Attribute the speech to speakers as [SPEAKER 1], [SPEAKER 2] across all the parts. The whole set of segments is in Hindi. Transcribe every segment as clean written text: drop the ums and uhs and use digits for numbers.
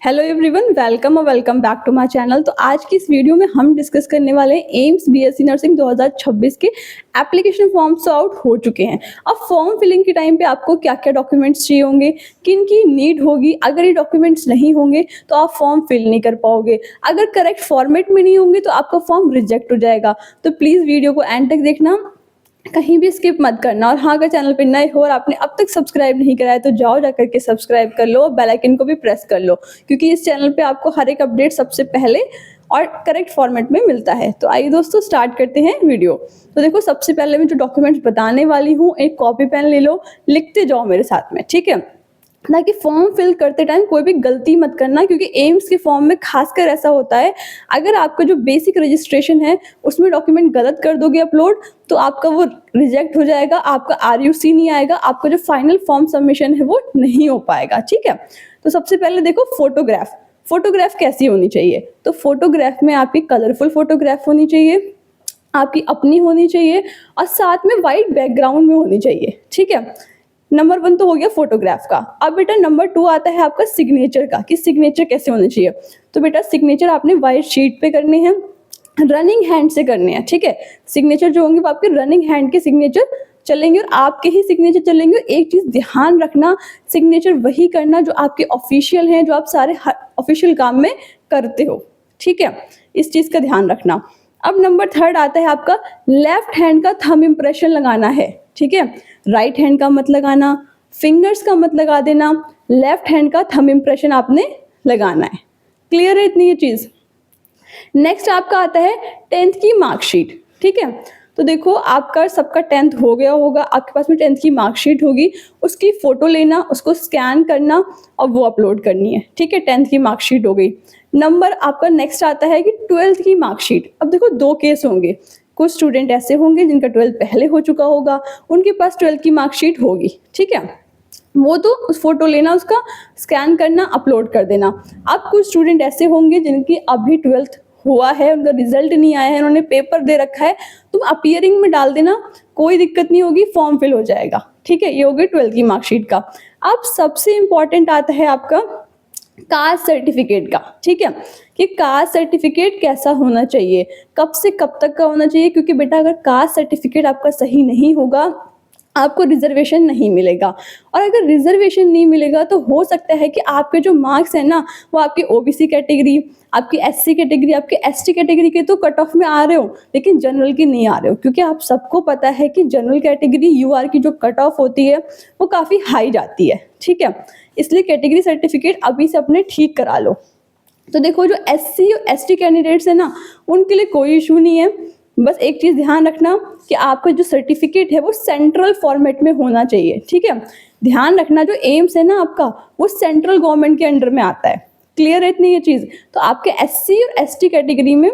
[SPEAKER 1] हेलो एवरीवन, वेलकम और welcome back to my channel. तो आज की इस वीडियो में हम डिस्कस करने वाले हैं एम्स बीएससी नर्सिंग 2026 के एप्लीकेशन फॉर्म्स आउट हो चुके हैं। अब फॉर्म फिलिंग के टाइम पे आपको क्या क्या डॉक्यूमेंट्स चाहिए होंगे, किन की नीड होगी। अगर ये डॉक्यूमेंट्स नहीं होंगे तो आप फॉर्म फिल नहीं कर पाओगे। अगर करेक्ट फॉर्मेट में नहीं होंगे तो आपका फॉर्म रिजेक्ट हो जाएगा। तो प्लीज़ वीडियो को एंड तक देखना, कहीं भी स्किप मत करना। और हाँ, अगर चैनल पे नए हो और आपने अब तक सब्सक्राइब नहीं करा है तो जाओ जाकर के सब्सक्राइब कर लो, बेल आइकन को भी प्रेस कर लो, क्योंकि इस चैनल पे आपको हर एक अपडेट सबसे पहले और करेक्ट फॉर्मेट में मिलता है। तो आइए दोस्तों, स्टार्ट करते हैं वीडियो। तो देखो, सबसे पहले मैं जो डॉक्यूमेंट्स बताने वाली हूँ, एक कॉपी पेन ले लो, लिखते जाओ मेरे साथ में, ठीक है। ताकि फॉर्म फिल करते टाइम कोई भी गलती मत करना, क्योंकि एम्स के फॉर्म में खासकर ऐसा होता है, अगर आपका जो बेसिक रजिस्ट्रेशन है उसमें डॉक्यूमेंट गलत कर दोगे अपलोड तो आपका वो रिजेक्ट हो जाएगा, आपका आरयूसी नहीं आएगा, आपका जो फाइनल फॉर्म सबमिशन है वो नहीं हो पाएगा, ठीक है। तो सबसे पहले देखो, फोटोग्राफ कैसी होनी चाहिए। तो फोटोग्राफ में आपकी कलरफुल फोटोग्राफ होनी चाहिए, आपकी अपनी होनी चाहिए और साथ में वाइट बैकग्राउंड में होनी चाहिए, ठीक है। नंबर 1 तो हो गया फोटोग्राफ का। अब बेटा नंबर 2 आता है आपका सिग्नेचर का, कि सिग्नेचर कैसे होने चाहिए। तो बेटा सिग्नेचर आपने वाइट शीट पे करने हैं, रनिंग हैंड से करने हैं, ठीक है। सिग्नेचर जो होंगे वो आपके रनिंग हैंड के सिग्नेचर चलेंगे और आपके ही सिग्नेचर चलेंगे। और एक चीज ध्यान रखना, सिग्नेचर वही करना जो आपके ऑफिशियल हैं, जो आप सारे ऑफिशियल काम में करते हो, ठीक है। इस चीज का ध्यान रखना। अब नंबर 3 आता है आपका लेफ्ट हैंड का थंब इंप्रेशन लगाना है, ठीक है। राइट हैंड का मत लगाना, फिंगर्स का मत लगा देना, लेफ्ट हैंड का थंब इंप्रेशन आपने लगाना है। क्लियर है इतनी ये चीज। नेक्स्ट आपका आता है 10th की मार्कशीट, ठीक है। तो देखो, आपका सबका 10th हो गया होगा, आपके पास में 10th की मार्कशीट होगी, उसकी फोटो लेना, उसको स्कैन करना और वो अपलोड करनी है, ठीक है। 10th की मार्कशीट हो गई। नंबर आपका नेक्स्ट आता है कि 12th की मार्कशीट। अब देखो, 2 केस होंगे। कुछ स्टूडेंट ऐसे होंगे जिनका 12th पहले हो चुका होगा, उनके पास 12th की मार्कशीट होगी, ठीक है। वो तो उस फोटो लेना, उसका स्कैन करना, अपलोड कर देना। अब कुछ स्टूडेंट ऐसे होंगे जिनकी अभी 12th हुआ है, उनका रिजल्ट नहीं आया है, उन्होंने पेपर दे रखा है, तुम अपीयरिंग में डाल देना, कोई दिक्कत नहीं होगी, फॉर्म फिल हो जाएगा, ठीक है। ये हो गई 12th की मार्कशीट का। अब सबसे इंपॉर्टेंट आता है आपका कास्ट सर्टिफिकेट का, ठीक है। कि कास्ट सर्टिफिकेट कैसा होना चाहिए, कब से कब तक का होना चाहिए। क्योंकि बेटा अगर कास्ट सर्टिफिकेट आपका सही नहीं होगा, आपको रिजर्वेशन नहीं मिलेगा। और अगर रिजर्वेशन नहीं मिलेगा तो हो सकता है कि आपके जो मार्क्स है ना, वो आपकी ओबीसी कैटेगरी, आपकी एससी कैटेगरी, आपके एसटी कैटेगरी के तो कट ऑफ में आ रहे हो, लेकिन जनरल की नहीं आ रहे हो। क्योंकि आप सबको पता है कि जनरल कैटेगरी यूआर की जो कट ऑफ होती है वो काफ़ी हाई जाती है, ठीक है। इसलिए कैटेगरी सर्टिफिकेट अभी से अपने ठीक करा लो। तो देखो, जो एससी और एसटी कैंडिडेट्स है ना, उनके लिए कोई इशू नहीं है। बस एक चीज़ ध्यान रखना कि आपका जो सर्टिफिकेट है वो सेंट्रल फॉर्मेट में होना चाहिए, ठीक है। ध्यान रखना, जो एम्स है ना आपका, वो सेंट्रल गवर्नमेंट के अंडर में आता है। क्लियर है इतनी ये चीज़। तो आपके एससी और एसटी कैटेगरी में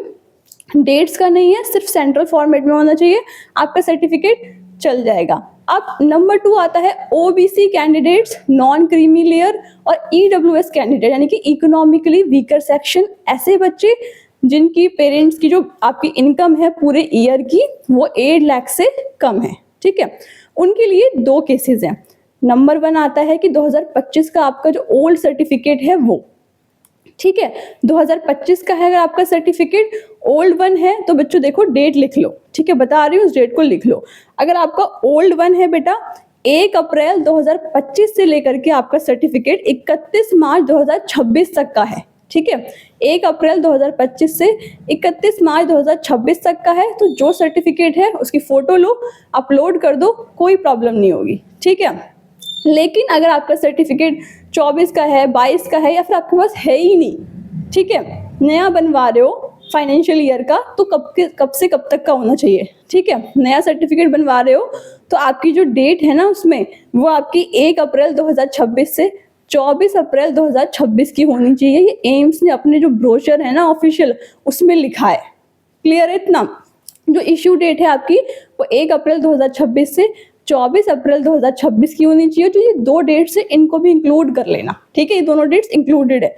[SPEAKER 1] डेट्स का नहीं है, सिर्फ सेंट्रल फॉर्मेट में होना चाहिए, आपका सर्टिफिकेट चल जाएगा। अब नंबर 2 आता है OBC candidates, non creamy layer और ईडब्ल्यूएस कैंडिडेट, यानी कि इकोनॉमिकली वीकर सेक्शन। ऐसे बच्चे जिनकी पेरेंट्स की जो आपकी इनकम है पूरे ईयर की वो 8 लाख से कम है, ठीक है। उनके लिए 2 केसेस हैं। नंबर 1 आता है कि 2025 का आपका जो ओल्ड सर्टिफिकेट है वो, ठीक है। 2025 का है अगर आपका सर्टिफिकेट, ओल्ड 1 है तो बच्चों देखो डेट लिख लो, ठीक है। बता रही हूँ, उस डेट को लिख लो। अगर आपका ओल्ड 1 है बेटा, 1 अप्रैल 2025 से लेकर के आपका सर्टिफिकेट 31 मार्च 2026 तक का है, ठीक है। 1 अप्रैल 2025 से 31 मार्च 2026 तक का है। तो जो सर्टिफिकेट है उसकी फोटो लो, अपलोड कर दो, कोई प्रॉब्लम नहीं होगी, ठीक है। लेकिन अगर आपका सर्टिफिकेट 24 का है, 22 का है, या फिर आपके पास है ही नहीं, ठीक है, नया बनवा रहे हो फाइनेंशियल ईयर का, तो कब से कब तक का होना चाहिए, ठीक है। नया सर्टिफिकेट बनवा रहे हो तो आपकी जो डेट है ना उसमें, वो आपकी 1 अप्रैल 2026 से 24 अप्रैल 2026 की होनी चाहिए। ये एम्स ने अपने जो ब्रोशर है ना ऑफिशियल, उसमें लिखा है। क्लियर है इतना। जो इश्यू डेट है आपकी वो 1 अप्रैल 2026 से 24 अप्रैल 2026 की होनी चाहिए। तो ये 2 डेट से इनको भी इंक्लूड कर लेना, ठीक है। ये दोनों डेट्स इंक्लूडेड है।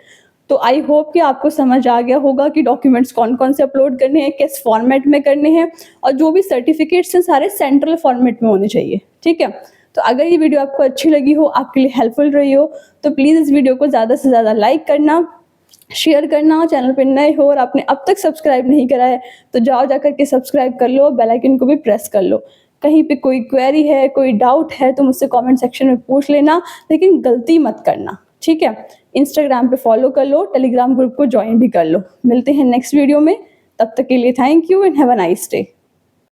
[SPEAKER 1] तो आई होप कि आपको समझ आ गया होगा कि डॉक्यूमेंट्स कौन कौन से अपलोड करने हैं, किस फॉर्मेट में करने हैं, और जो भी सर्टिफिकेट्स हैं सारे सेंट्रल फॉर्मेट में होने चाहिए, ठीक है। तो अगर ये वीडियो आपको अच्छी लगी हो, आपके लिए हेल्पफुल रही हो, तो प्लीज़ इस वीडियो को ज़्यादा से ज़्यादा लाइक करना, शेयर करना। चैनल पे नए हो और आपने अब तक सब्सक्राइब नहीं करा है तो जाओ जा करके सब्सक्राइब कर लो, बेल आइकन को भी प्रेस कर लो। कहीं पे कोई क्वेरी है, कोई डाउट है तो मुझसे कमेंट सेक्शन में पूछ लेना, लेकिन गलती मत करना, ठीक है। इंस्टाग्राम पे फॉलो कर लो, टेलीग्राम ग्रुप को ज्वाइन भी कर लो। मिलते हैं नेक्स्ट वीडियो में, तब तक के लिए thank you and have a nice day.